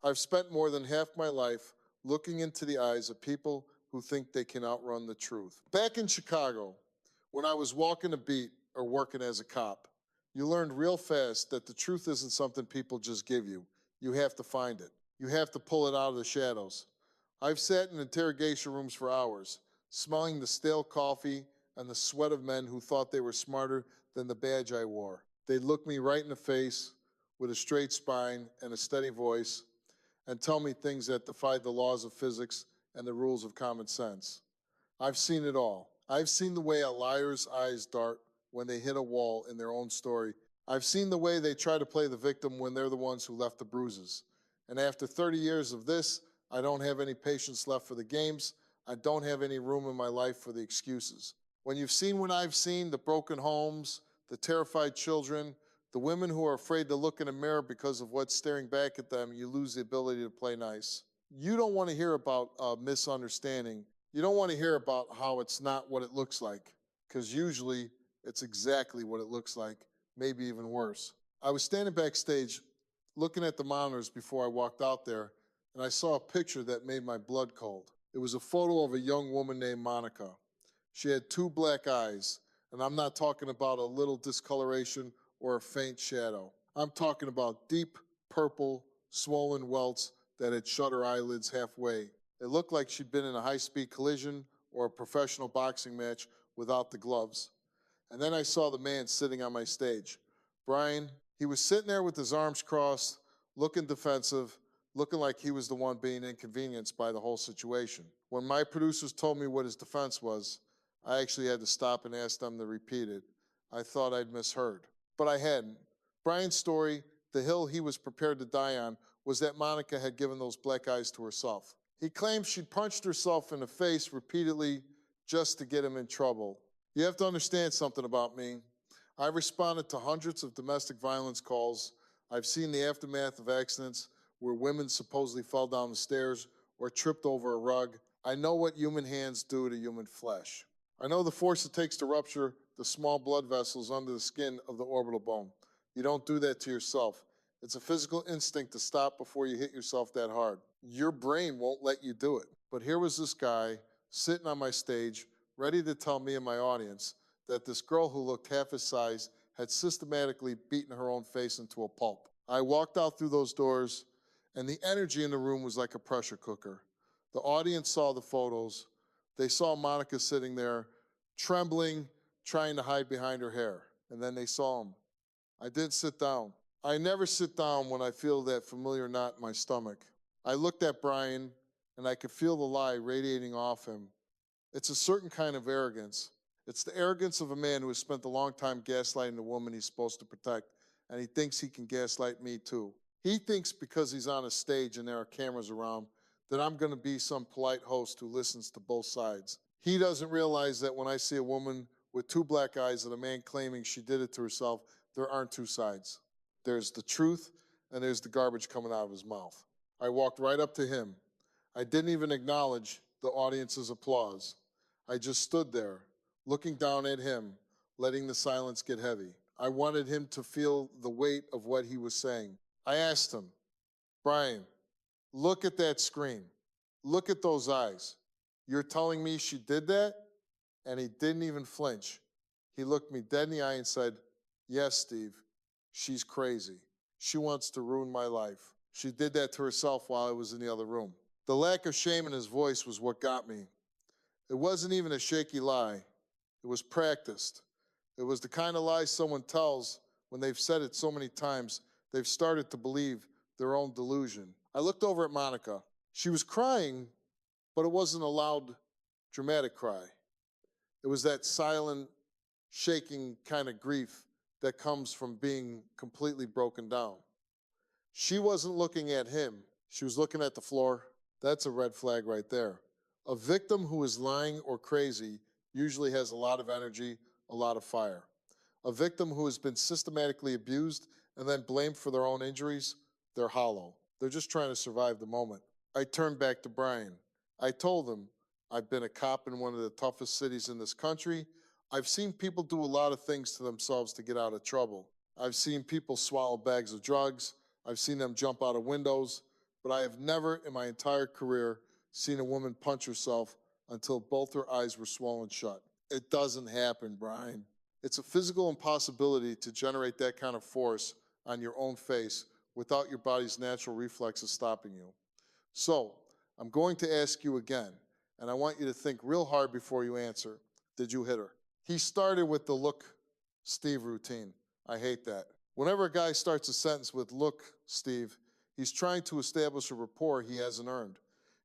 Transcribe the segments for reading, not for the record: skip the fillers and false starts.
I've spent more than half my life looking into the eyes of people who think they can outrun the truth. Back in Chicago, when I was walking a beat or working as a cop, you learned real fast that the truth isn't something people just give you. You have to find it. You have to pull it out of the shadows. I've sat in interrogation rooms for hours, smelling the stale coffee and the sweat of men who thought they were smarter than the badge I wore. They'd look me right in the face with a straight spine and a steady voice and tell me things that defied the laws of physics and the rules of common sense. I've seen it all. I've seen the way a liar's eyes dart when they hit a wall in their own story. I've seen the way they try to play the victim when they're the ones who left the bruises. And after 30 years of this, I don't have any patience left for the games. I don't have any room in my life for the excuses. When you've seen what I've seen, the broken homes, the terrified children, the women who are afraid to look in a mirror because of what's staring back at them, you lose the ability to play nice. You don't want to hear about misunderstanding. You don't want to hear about how it's not what it looks like, because usually it's exactly what it looks like, maybe even worse. I was standing backstage looking at the monitors before I walked out there, and I saw a picture that made my blood cold. It was a photo of a young woman named Monica. She had 2 black eyes, and I'm not talking about a little discoloration or a faint shadow. I'm talking about deep purple, swollen welts that had shut her eyelids halfway. It looked like she'd been in a high-speed collision or a professional boxing match without the gloves. And then I saw the man sitting on my stage. Brian, he was sitting there with his arms crossed, looking defensive, looking like he was the one being inconvenienced by the whole situation. When my producers told me what his defense was, I actually had to stop and ask them to repeat it. I thought I'd misheard, but I hadn't. Brian's story, the hill he was prepared to die on, was that Monica had given those black eyes to herself. He claimed she'd punched herself in the face repeatedly just to get him in trouble. You have to understand something about me. I've responded to hundreds of domestic violence calls. I've seen the aftermath of accidents where women supposedly fell down the stairs or tripped over a rug. I know what human hands do to human flesh. I know the force it takes to rupture the small blood vessels under the skin of the orbital bone. You don't do that to yourself. It's a physical instinct to stop before you hit yourself that hard. Your brain won't let you do it. But here was this guy sitting on my stage, ready to tell me and my audience that this girl who looked half his size had systematically beaten her own face into a pulp. I walked out through those doors, and the energy in the room was like a pressure cooker. The audience saw the photos. They saw Monica sitting there, trembling, trying to hide behind her hair. And then they saw him. I didn't sit down. I never sit down when I feel that familiar knot in my stomach. I looked at Brian, and I could feel the lie radiating off him. It's a certain kind of arrogance. It's the arrogance of a man who has spent a long time gaslighting the woman he's supposed to protect, and he thinks he can gaslight me too. He thinks because he's on a stage and there are cameras around that I'm going to be some polite host who listens to both sides. He doesn't realize that when I see a woman with 2 black eyes and a man claiming she did it to herself, there aren't 2 sides. There's the truth and there's the garbage coming out of his mouth. I walked right up to him. I didn't even acknowledge the audience's applause. I just stood there, looking down at him, letting the silence get heavy. I wanted him to feel the weight of what he was saying. I asked him, Brian, look at that screen. Look at those eyes. You're telling me she did that? And he didn't even flinch. He looked me dead in the eye and said, yes, Steve, she's crazy. She wants to ruin my life. She did that to herself while I was in the other room. The lack of shame in his voice was what got me. It wasn't even a shaky lie. It was practiced. It was the kind of lie someone tells when they've said it so many times, they've started to believe their own delusion. I looked over at Monica. She was crying, but it wasn't a loud, dramatic cry. It was that silent, shaking kind of grief that comes from being completely broken down. She wasn't looking at him. She was looking at the floor. That's a red flag right there. A victim who is lying or crazy usually has a lot of energy, a lot of fire. A victim who has been systematically abused and then blamed for their own injuries, they're hollow. They're just trying to survive the moment. I turned back to Brian. I told him, I've been a cop in one of the toughest cities in this country. I've seen people do a lot of things to themselves to get out of trouble. I've seen people swallow bags of drugs. I've seen them jump out of windows. but I have never in my entire career seen a woman punch herself until both her eyes were swollen shut. It doesn't happen, Brian. It's a physical impossibility to generate that kind of force on your own face without your body's natural reflexes stopping you. So, I'm going to ask you again, and I want you to think real hard before you answer. Did you hit her? He started with the look, Steve routine. I hate that. Whenever a guy starts a sentence with look, Steve, he's trying to establish a rapport he hasn't earned.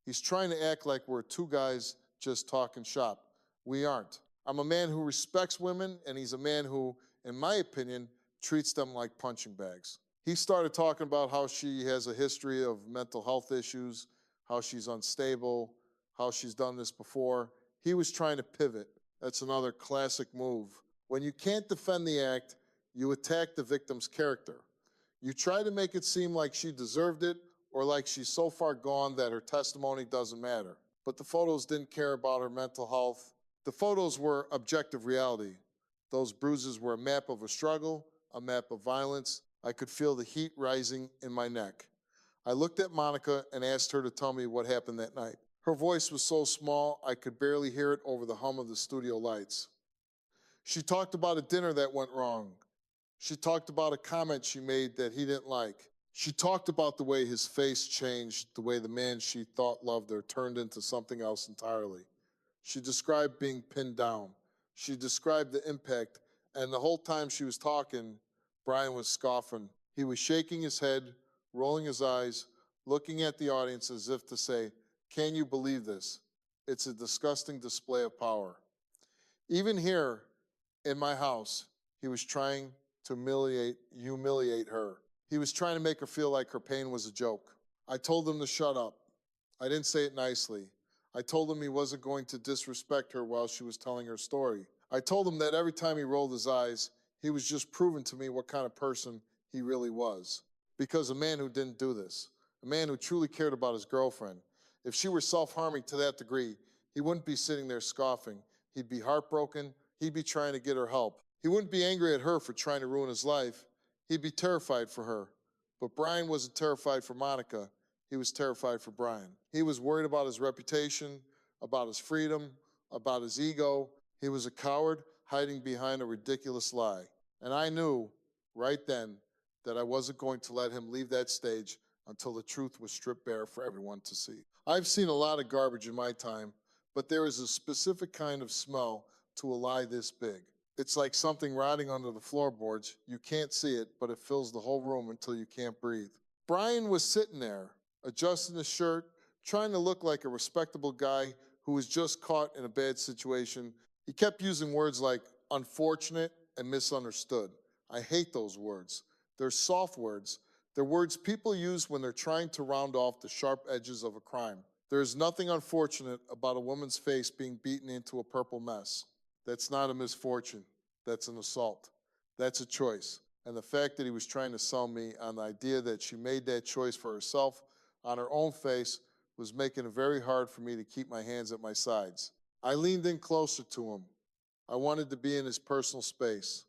He's trying to act like we're two guys just talking shop. We aren't. I'm a man who respects women, and he's a man who, in my opinion, treats them like punching bags. He started talking about how she has a history of mental health issues, how she's unstable, how she's done this before. He was trying to pivot. That's another classic move. When you can't defend the act, you attack the victim's character. You try to make it seem like she deserved it or like she's so far gone that her testimony doesn't matter. But the photos didn't care about her mental health. The photos were objective reality. Those bruises were a map of a struggle, a map of violence. I could feel the heat rising in my neck. I looked at Monica and asked her to tell me what happened that night. Her voice was so small, I could barely hear it over the hum of the studio lights. She talked about a dinner that went wrong. She talked about a comment she made that he didn't like. She talked about the way his face changed, the way the man she thought loved her turned into something else entirely. She described being pinned down. She described the impact, and the whole time she was talking, Brian was scoffing. He was shaking his head, rolling his eyes, looking at the audience as if to say, "Can you believe this? It's a disgusting display of power." Even here in my house, he was trying to humiliate her. He was trying to make her feel like her pain was a joke. I told him to shut up. I didn't say it nicely. I told him he wasn't going to disrespect her while she was telling her story. I told him that every time he rolled his eyes, he was just proving to me what kind of person he really was. Because a man who didn't do this, a man who truly cared about his girlfriend, if she were self-harming to that degree, he wouldn't be sitting there scoffing. He'd be heartbroken. He'd be trying to get her help. He wouldn't be angry at her for trying to ruin his life. He'd be terrified for her. But Brian wasn't terrified for Monica. He was terrified for Brian. He was worried about his reputation, about his freedom, about his ego. He was a coward hiding behind a ridiculous lie. And I knew right then that I wasn't going to let him leave that stage until the truth was stripped bare for everyone to see. I've seen a lot of garbage in my time, but there is a specific kind of smell to a lie this big. It's like something rotting under the floorboards. You can't see it, but it fills the whole room until you can't breathe. Brian was sitting there, adjusting his shirt, trying to look like a respectable guy who was just caught in a bad situation. He kept using words like unfortunate and misunderstood. I hate those words. They're soft words. They're words people use when they're trying to round off the sharp edges of a crime. There is nothing unfortunate about a woman's face being beaten into a purple mess. That's not a misfortune. That's an assault. That's a choice. And the fact that he was trying to sell me on the idea that she made that choice for herself on her own face was making it very hard for me to keep my hands at my sides. I leaned in closer to him. I wanted to be in his personal space.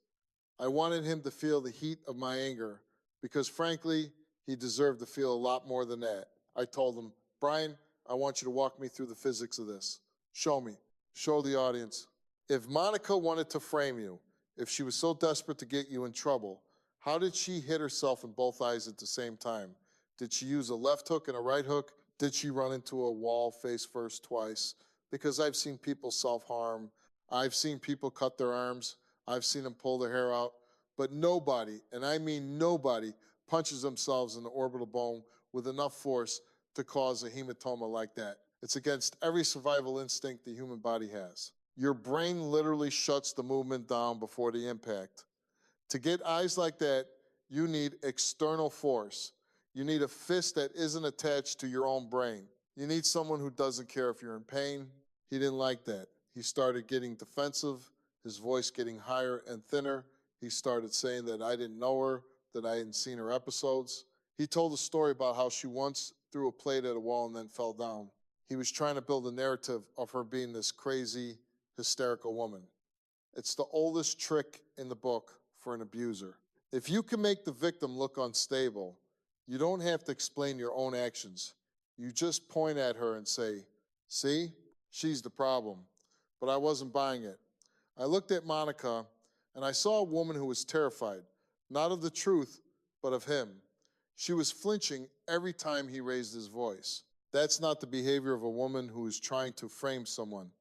I wanted him to feel the heat of my anger because, frankly, he deserved to feel a lot more than that. I told him, Brian, I want you to walk me through the physics of this. Show me. Show the audience. If Monica wanted to frame you, if she was so desperate to get you in trouble, how did she hit herself in both eyes at the same time? Did she use a left hook and a right hook? Did she run into a wall face first twice? Because I've seen people self-harm. I've seen people cut their arms. I've seen them pull their hair out. But nobody, and I mean nobody, punches themselves in the orbital bone with enough force to cause a hematoma like that. It's against every survival instinct the human body has. Your brain literally shuts the movement down before the impact. To get eyes like that, you need external force. You need a fist that isn't attached to your own brain. You need someone who doesn't care if you're in pain. He didn't like that. He started getting defensive, his voice getting higher and thinner. He started saying that I didn't know her, that I hadn't seen her episodes. He told a story about how she once threw a plate at a wall and then fell down. He was trying to build a narrative of her being this crazy, hysterical woman. It's the oldest trick in the book for an abuser. If you can make the victim look unstable, You don't have to explain your own actions. You just point at her and say, see, she's the problem. But I wasn't buying it. I looked at Monica and I saw a woman who was terrified, not of the truth, but of him. She was flinching every time he raised his voice. That's not the behavior of a woman who is trying to frame someone.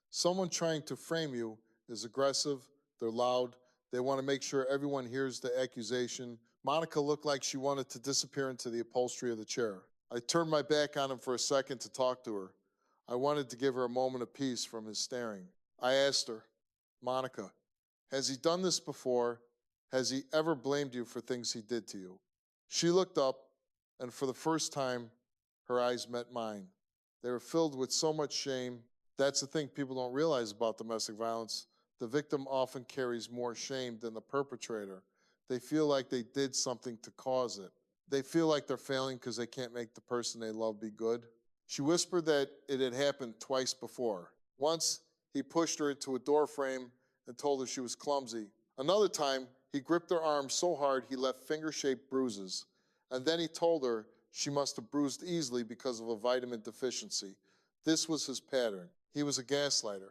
Someone trying to frame you is aggressive, they're loud, they want to make sure everyone hears the accusation. Monica looked like she wanted to disappear into the upholstery of the chair. I turned my back on him for a second to talk to her. I wanted to give her a moment of peace from his staring. I asked her, Monica, has he done this before? Has he ever blamed you for things he did to you? She looked up, and for the first time, her eyes met mine. They were filled with so much shame. That's the thing people don't realize about domestic violence. The victim often carries more shame than the perpetrator. They feel like they did something to cause it. They feel like they're failing because they can't make the person they love be good. She whispered that it had happened twice before. Once, he pushed her into a door frame and told her she was clumsy. Another time, he gripped her arm so hard he left finger-shaped bruises. And then he told her she must have bruised easily because of a vitamin deficiency. This was his pattern. He was a gaslighter.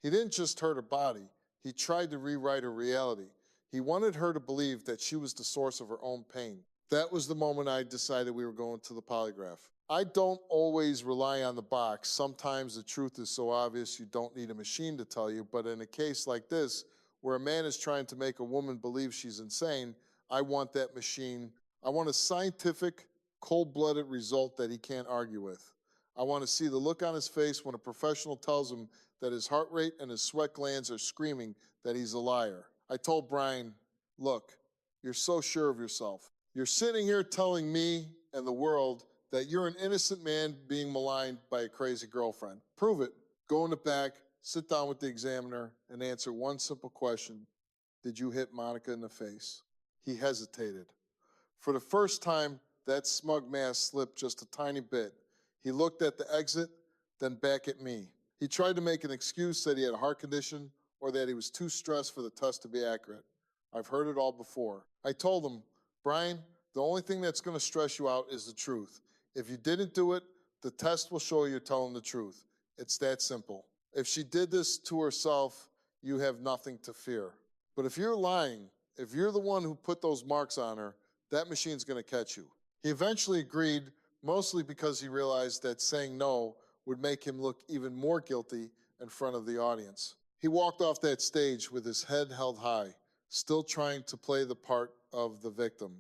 He didn't just hurt her body. He tried to rewrite her reality. He wanted her to believe that she was the source of her own pain. That was the moment I decided we were going to the polygraph. I don't always rely on the box. Sometimes the truth is so obvious you don't need a machine to tell you, but in a case like this, where a man is trying to make a woman believe she's insane, I want that machine. I want a scientific, cold-blooded result that he can't argue with. I want to see the look on his face when a professional tells him that his heart rate and his sweat glands are screaming that he's a liar. I told Brian, look, you're so sure of yourself. You're sitting here telling me and the world that you're an innocent man being maligned by a crazy girlfriend. Prove it. Go in the back, sit down with the examiner, and answer one simple question. Did you hit Monica in the face? He hesitated. For the first time, that smug mask slipped just a tiny bit. He looked at the exit, then back at me. He tried to make an excuse that he had a heart condition or that he was too stressed for the test to be accurate. I've heard it all before. I told him, Brian, the only thing that's going to stress you out is the truth. If you didn't do it, the test will show you're telling the truth. It's that simple. If she did this to herself, you have nothing to fear. But if you're lying, if you're the one who put those marks on her, that machine's going to catch you. He eventually agreed, mostly because he realized that saying no would make him look even more guilty in front of the audience. He walked off that stage with his head held high, still trying to play the part of the victim.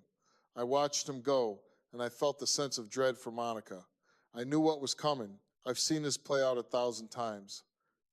I watched him go, and I felt the sense of dread for Monica. I knew what was coming. I've seen this play out 1,000 times.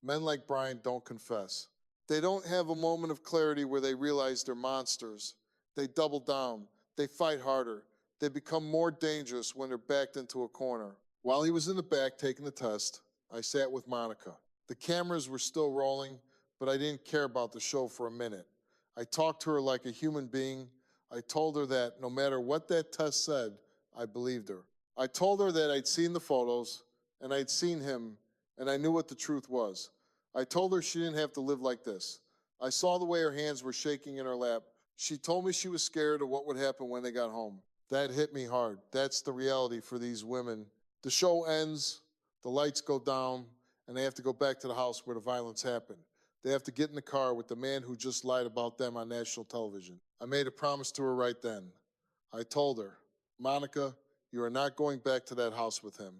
Men like Brian don't confess. They don't have a moment of clarity where they realize they're monsters. They double down. They fight harder. They become more dangerous when they're backed into a corner. While he was in the back taking the test, I sat with Monica. The cameras were still rolling, but I didn't care about the show for a minute. I talked to her like a human being. I told her that no matter what that test said, I believed her. I told her that I'd seen the photos, and I'd seen him, and I knew what the truth was. I told her she didn't have to live like this. I saw the way her hands were shaking in her lap. She told me she was scared of what would happen when they got home. That hit me hard. That's the reality for these women. The show ends, the lights go down, and they have to go back to the house where the violence happened. They have to get in the car with the man who just lied about them on national television. I made a promise to her right then. I told her, Monica, you are not going back to that house with him.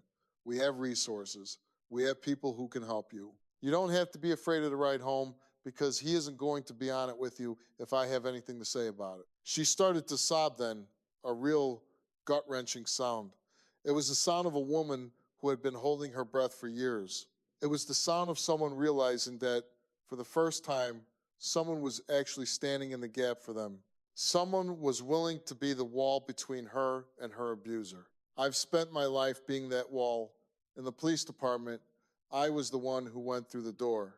We have resources. We have people who can help you. You don't have to be afraid of the ride home because he isn't going to be on it with you if I have anything to say about it. She started to sob then, a real gut-wrenching sound. It was the sound of a woman who had been holding her breath for years. It was the sound of someone realizing that, for the first time, someone was actually standing in the gap for them. Someone was willing to be the wall between her and her abuser. I've spent my life being that wall. In the police department, I was the one who went through the door.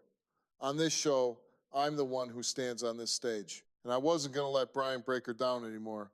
On this show, I'm the one who stands on this stage. And I wasn't going to let Brian break her down anymore.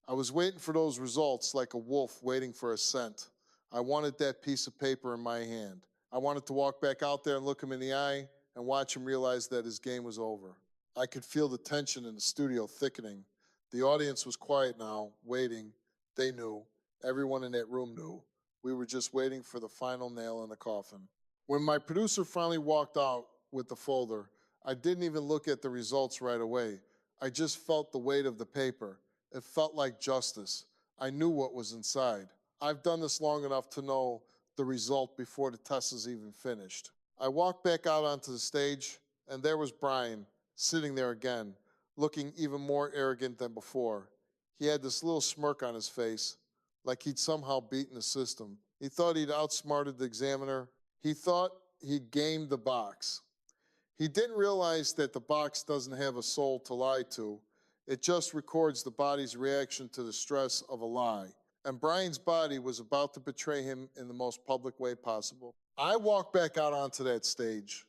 I was waiting for those results like a wolf waiting for a scent. I wanted that piece of paper in my hand. I wanted to walk back out there and look him in the eye and watch him realize that his game was over. I could feel the tension in the studio thickening. The audience was quiet now, waiting, They knew. Everyone in that room knew. We were just waiting for the final nail in the coffin. When my producer finally walked out with the folder, I didn't even look at the results right away. I just felt the weight of the paper. It felt like justice. I knew what was inside. I've done this long enough to know the result before the test is even finished. I walked back out onto the stage, and there was Brian, sitting there again, looking even more arrogant than before. He had this little smirk on his face, like he'd somehow beaten the system. He thought he'd outsmarted the examiner. He thought he'd gamed the box. He didn't realize that the box doesn't have a soul to lie to. It just records the body's reaction to the stress of a lie. And Brian's body was about to betray him in the most public way possible. I walked back out onto that stage,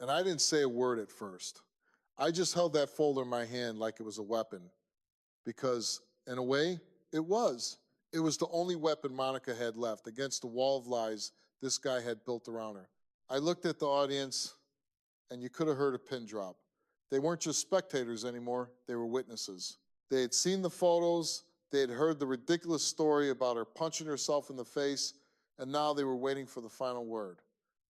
and I didn't say a word at first. I just held that folder in my hand like it was a weapon, because in a way, it was. It was the only weapon Monica had left against the wall of lies this guy had built around her. I looked at the audience, and you could have heard a pin drop. They weren't just spectators anymore, they were witnesses. They had seen the photos, they had heard the ridiculous story about her punching herself in the face, and now they were waiting for the final word.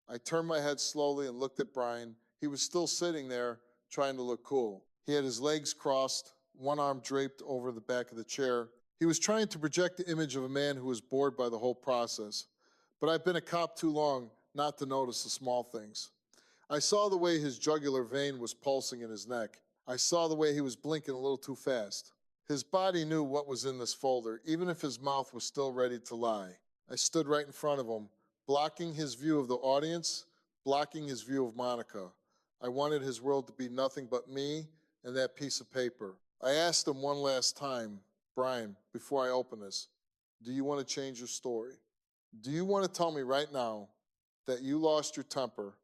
I turned my head slowly and looked at Brian. He was still sitting there, trying to look cool. He had his legs crossed, one arm draped over the back of the chair. He was trying to project the image of a man who was bored by the whole process. But I've been a cop too long not to notice the small things. I saw the way his jugular vein was pulsing in his neck. I saw the way he was blinking a little too fast. His body knew what was in this folder, even if his mouth was still ready to lie. I stood right in front of him, blocking his view of the audience, blocking his view of Monica. I wanted his world to be nothing but me and that piece of paper. I asked him one last time, Brian, before I open this, do you want to change your story? Do you want to tell me right now that you lost your temper,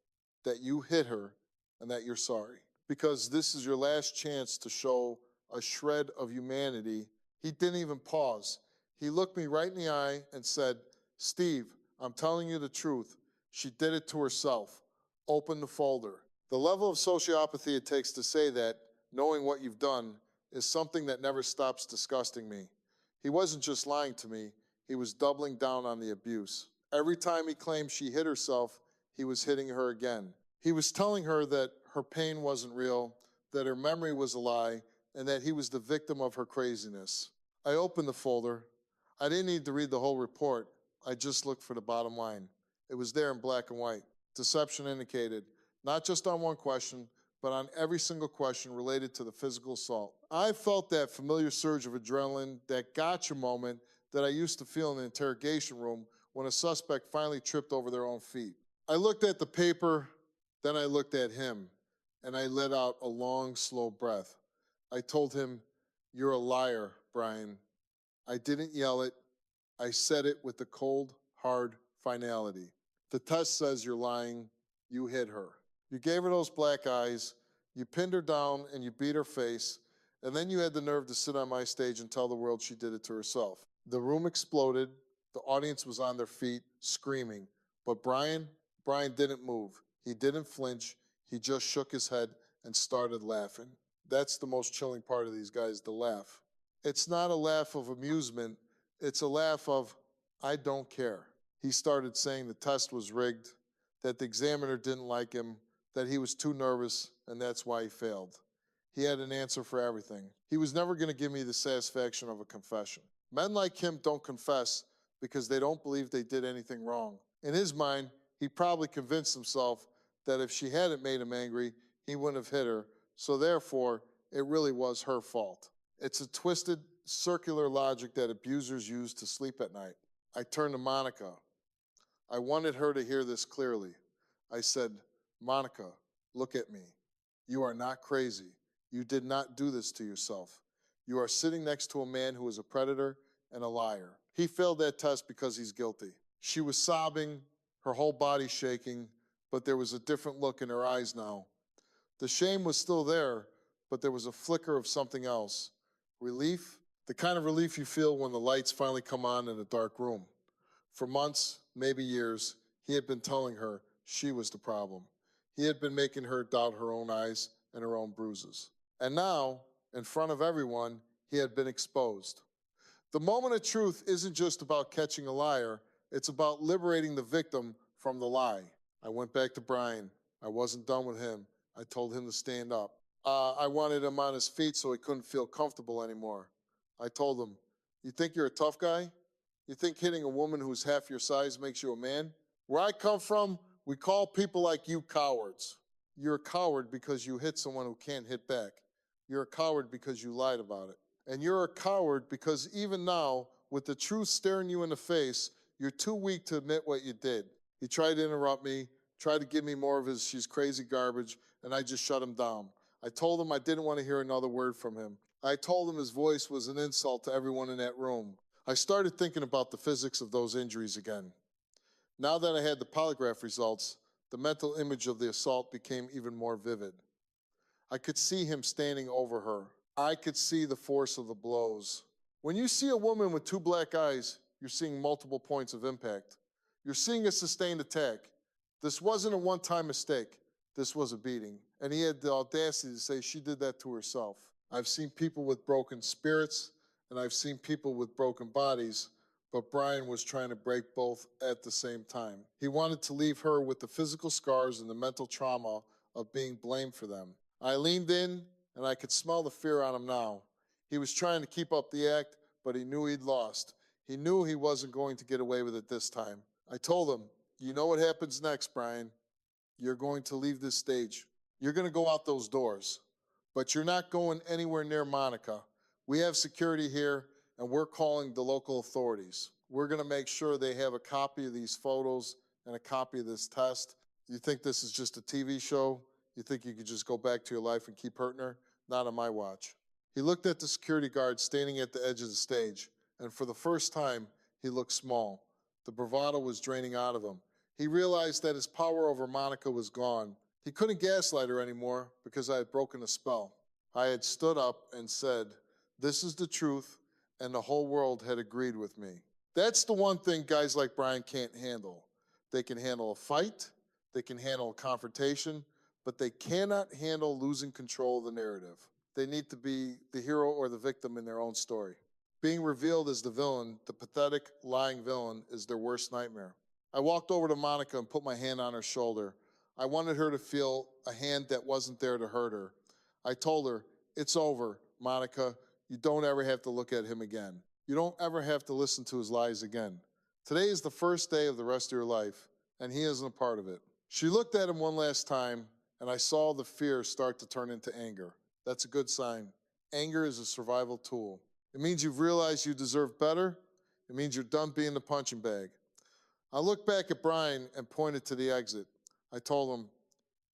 that you hit her, and that you're sorry? Because this is your last chance to show a shred of humanity. He didn't even pause. He looked me right in the eye and said, Steve, I'm telling you the truth. She did it to herself. Open the folder. The level of sociopathy it takes to say that, knowing what you've done, is something that never stops disgusting me. He wasn't just lying to me, he was doubling down on the abuse. Every time he claimed she hit herself, he was hitting her again. He was telling her that her pain wasn't real, that her memory was a lie, and that he was the victim of her craziness. I opened the folder. I didn't need to read the whole report. I just looked for the bottom line. It was there in black and white. Deception indicated, not just on one question, but on every single question related to the physical assault. I felt that familiar surge of adrenaline, that gotcha moment that I used to feel in the interrogation room when a suspect finally tripped over their own feet. I looked at the paper, then I looked at him, and I let out a long, slow breath. I told him, you're a liar, Brian. I didn't yell it. I said it with a cold, hard finality. The test says you're lying. You hit her. You gave her those black eyes, you pinned her down and you beat her face, and then you had the nerve to sit on my stage and tell the world she did it to herself. The room exploded. The audience was on their feet, screaming. But Brian didn't move. He didn't flinch. He just shook his head and started laughing. That's the most chilling part of these guys, the laugh. It's not a laugh of amusement. It's a laugh of, I don't care. He started saying the test was rigged, that the examiner didn't like him, that he was too nervous, and that's why he failed. He had an answer for everything. He was never going to give me the satisfaction of a confession. Men like him don't confess because they don't believe they did anything wrong. In his mind, he probably convinced himself that if she hadn't made him angry, he wouldn't have hit her, so therefore, it really was her fault. It's a twisted, circular logic that abusers use to sleep at night. I turned to Monica. I wanted her to hear this clearly. I said, Monica, look at me. You are not crazy. You did not do this to yourself. You are sitting next to a man who is a predator and a liar. He failed that test because he's guilty. She was sobbing, her whole body shaking, but there was a different look in her eyes now. The shame was still there, but there was a flicker of something else. Relief, the kind of relief you feel when the lights finally come on in a dark room. For months, maybe years, he had been telling her she was the problem. He had been making her doubt her own eyes and her own bruises. And now, in front of everyone, he had been exposed. The moment of truth isn't just about catching a liar, it's about liberating the victim from the lie. I went back to Brian. I wasn't done with him. I told him to stand up. I wanted him on his feet so he couldn't feel comfortable anymore. I told him, "You think you're a tough guy? You think hitting a woman who's half your size makes you a man? Where I come from, we call people like you cowards. You're a coward because you hit someone who can't hit back. You're a coward because you lied about it. And you're a coward because even now, with the truth staring you in the face, you're too weak to admit what you did." He tried to interrupt me, tried to give me more of his "she's crazy" garbage, and I just shut him down. I told him I didn't want to hear another word from him. I told him his voice was an insult to everyone in that room. I started thinking about the physics of those injuries again. Now that I had the polygraph results, the mental image of the assault became even more vivid. I could see him standing over her. I could see the force of the blows. When you see a woman with two black eyes, you're seeing multiple points of impact. You're seeing a sustained attack. This wasn't a one-time mistake. This was a beating. And he had the audacity to say she did that to herself. I've seen people with broken spirits, and I've seen people with broken bodies, but Brian was trying to break both at the same time. He wanted to leave her with the physical scars and the mental trauma of being blamed for them. I leaned in, and I could smell the fear on him now. He was trying to keep up the act, but he knew he'd lost. He knew he wasn't going to get away with it this time. I told him, "You know what happens next, Brian. You're going to leave this stage. You're going to go out those doors. But you're not going anywhere near Monica. We have security here, and we're calling the local authorities. We're going to make sure they have a copy of these photos and a copy of this test. You think this is just a TV show? You think you could just go back to your life and keep hurting her? Not on my watch." He looked at the security guard standing at the edge of the stage, and for the first time, he looked small. The bravado was draining out of him. He realized that his power over Monica was gone. He couldn't gaslight her anymore because I had broken a spell. I had stood up and said, "This is the truth," and the whole world had agreed with me. That's the one thing guys like Brian can't handle. They can handle a fight, they can handle a confrontation, but they cannot handle losing control of the narrative. They need to be the hero or the victim in their own story. Being revealed as the villain, the pathetic, lying villain, is their worst nightmare. I walked over to Monica and put my hand on her shoulder. I wanted her to feel a hand that wasn't there to hurt her. I told her, "It's over, Monica. You don't ever have to look at him again. You don't ever have to listen to his lies again. Today is the first day of the rest of your life, and he isn't a part of it." She looked at him one last time, and I saw the fear start to turn into anger. That's a good sign. Anger is a survival tool. It means you've realized you deserve better. It means you're done being the punching bag. I looked back at Brian and pointed to the exit. I told him,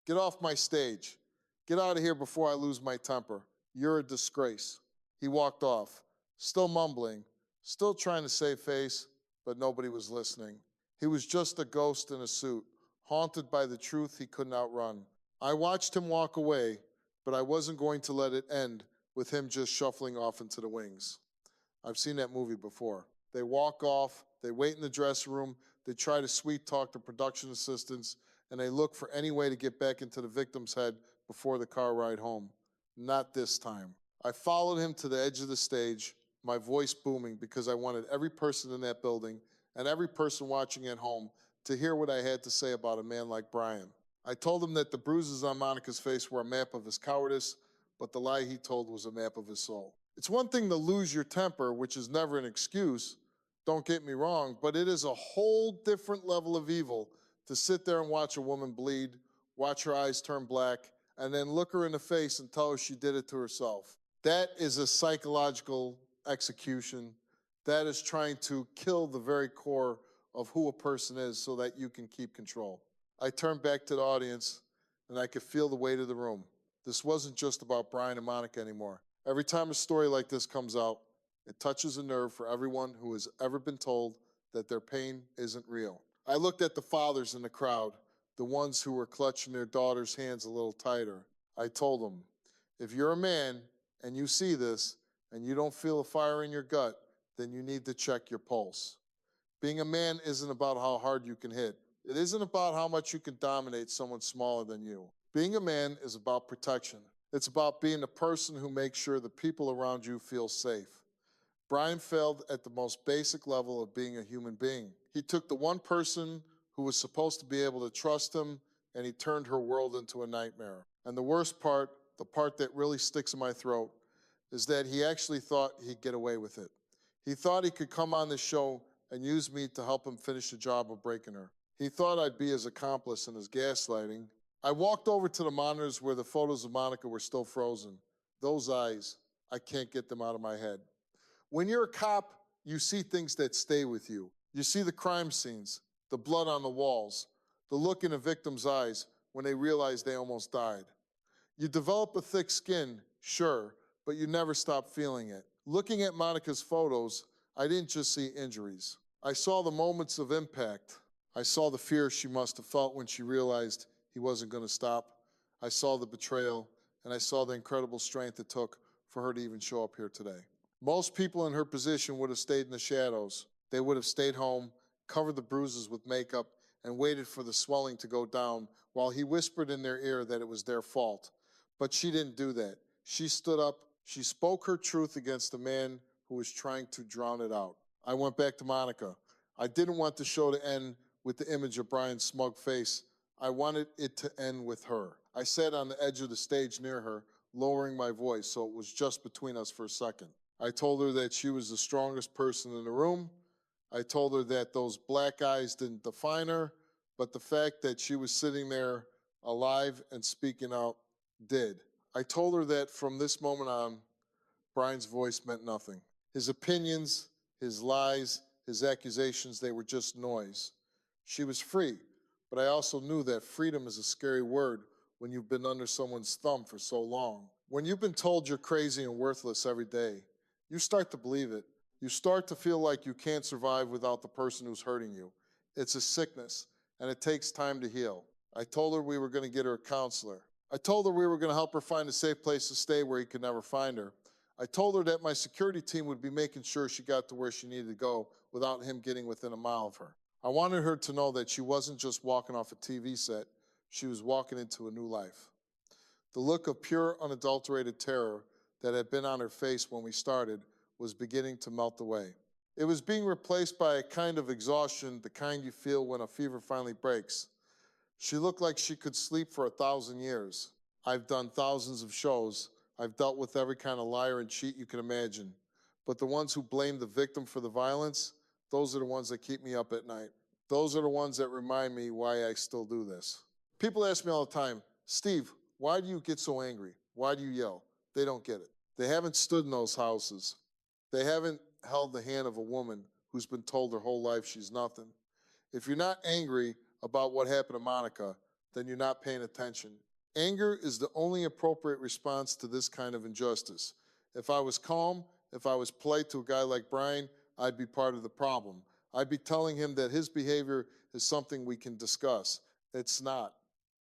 "Get off my stage. Get out of here before I lose my temper. You're a disgrace." He walked off, still mumbling, still trying to save face, but nobody was listening. He was just a ghost in a suit, haunted by the truth he couldn't outrun. I watched him walk away, but I wasn't going to let it end with him just shuffling off into the wings. I've seen that movie before. They walk off, they wait in the dressing room, they try to sweet talk the production assistants, and they look for any way to get back into the victim's head before the car ride home. Not this time. I followed him to the edge of the stage, my voice booming because I wanted every person in that building and every person watching at home to hear what I had to say about a man like Brian. I told him that the bruises on Monica's face were a map of his cowardice, but the lie he told was a map of his soul. It's one thing to lose your temper, which is never an excuse, don't get me wrong, but it is a whole different level of evil to sit there and watch a woman bleed, watch her eyes turn black, and then look her in the face and tell her she did it to herself. That is a psychological execution. That is trying to kill the very core of who a person is so that you can keep control. I turned back to the audience, and I could feel the weight of the room. This wasn't just about Brian and Monica anymore. Every time a story like this comes out, it touches a nerve for everyone who has ever been told that their pain isn't real. I looked at the fathers in the crowd, the ones who were clutching their daughters' hands a little tighter. I told them, if you're a man and you see this and you don't feel a fire in your gut, then you need to check your pulse. Being a man isn't about how hard you can hit. It isn't about how much you can dominate someone smaller than you. Being a man is about protection. It's about being the person who makes sure the people around you feel safe. Brian failed at the most basic level of being a human being. He took the one person who was supposed to be able to trust him, and he turned her world into a nightmare. And the worst part, the part that really sticks in my throat, is that he actually thought he'd get away with it. He thought he could come on this show and use me to help him finish the job of breaking her. He thought I'd be his accomplice in his gaslighting. I walked over to the monitors where the photos of Monica were still frozen. Those eyes, I can't get them out of my head. When you're a cop, you see things that stay with you. You see the crime scenes, the blood on the walls, the look in a victim's eyes when they realize they almost died. You develop a thick skin, sure, but you never stop feeling it. Looking at Monica's photos, I didn't just see injuries. I saw the moments of impact. I saw the fear she must have felt when she realized he wasn't going to stop. I saw the betrayal, and I saw the incredible strength it took for her to even show up here today. Most people in her position would have stayed in the shadows. They would have stayed home, covered the bruises with makeup, and waited for the swelling to go down while he whispered in their ear that it was their fault. But she didn't do that. She stood up. She spoke her truth against the man who was trying to drown it out. I went back to Monica. I didn't want the show to end with the image of Brian's smug face. I wanted it to end with her. I sat on the edge of the stage near her, lowering my voice so it was just between us for a second. I told her that she was the strongest person in the room. I told her that those black eyes didn't define her, but the fact that she was sitting there alive and speaking out did. I told her that from this moment on, Brian's voice meant nothing. His opinions, his lies, his accusations, they were just noise. She was free, but I also knew that freedom is a scary word when you've been under someone's thumb for so long. When you've been told you're crazy and worthless every day, you start to believe it. You start to feel like you can't survive without the person who's hurting you. It's a sickness, and it takes time to heal. I told her we were going to get her a counselor. I told her we were going to help her find a safe place to stay where he could never find her. I told her that my security team would be making sure she got to where she needed to go without him getting within a mile of her. I wanted her to know that she wasn't just walking off a TV set, she was walking into a new life. The look of pure, unadulterated terror that had been on her face when we started was beginning to melt away. It was being replaced by a kind of exhaustion, the kind you feel when a fever finally breaks. She looked like she could sleep for 1,000 years. I've done thousands of shows. I've dealt with every kind of liar and cheat you can imagine. But the ones who blame the victim for the violence, those are the ones that keep me up at night. Those are the ones that remind me why I still do this. People ask me all the time, Steve, why do you get so angry? Why do you yell? They don't get it. They haven't stood in those houses. They haven't held the hand of a woman who's been told her whole life she's nothing. If you're not angry about what happened to Monica, then you're not paying attention. Anger is the only appropriate response to this kind of injustice. If I was calm, if I was polite to a guy like Brian, I'd be part of the problem. I'd be telling him that his behavior is something we can discuss. It's not.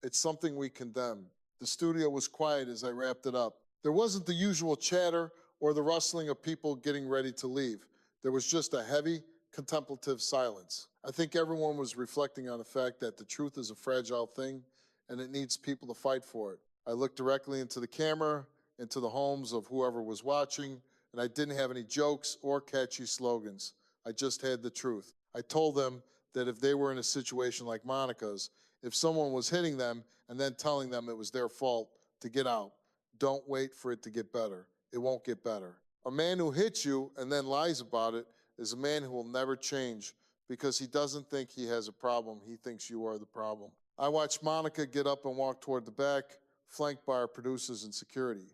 It's something we condemn. The studio was quiet as I wrapped it up. There wasn't the usual chatter or the rustling of people getting ready to leave. There was just a heavy, contemplative silence. I think everyone was reflecting on the fact that the truth is a fragile thing and it needs people to fight for it. I looked directly into the camera, into the homes of whoever was watching, and I didn't have any jokes or catchy slogans. I just had the truth. I told them that if they were in a situation like Monica's, if someone was hitting them and then telling them it was their fault, to get out. Don't wait for it to get better. It won't get better. A man who hits you and then lies about it is a man who will never change because he doesn't think he has a problem. He thinks you are the problem. I watched Monica get up and walk toward the back, flanked by our producers and security.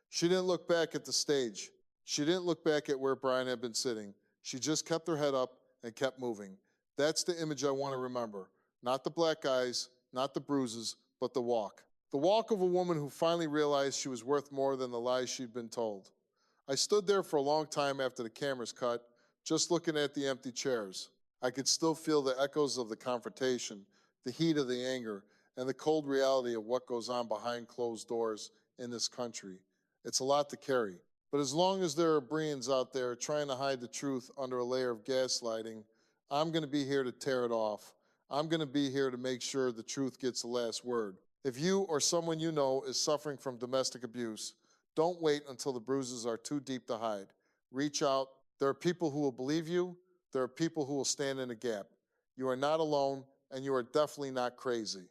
She didn't look back at the stage. She didn't look back at where Brian had been sitting. She just kept her head up and kept moving. That's the image I want to remember. Not the black eyes, not the bruises, but the walk. The walk of a woman who finally realized she was worth more than the lies she'd been told. I stood there for a long time after the cameras cut, just looking at the empty chairs. I could still feel the echoes of the confrontation, the heat of the anger, and the cold reality of what goes on behind closed doors in this country. It's a lot to carry. But as long as there are Brians out there trying to hide the truth under a layer of gaslighting, I'm going to be here to tear it off. I'm going to be here to make sure the truth gets the last word. If you or someone you know is suffering from domestic abuse, don't wait until the bruises are too deep to hide. Reach out, There are people who will believe you. There are people who will stand in the gap. You are not alone, and you are definitely not crazy.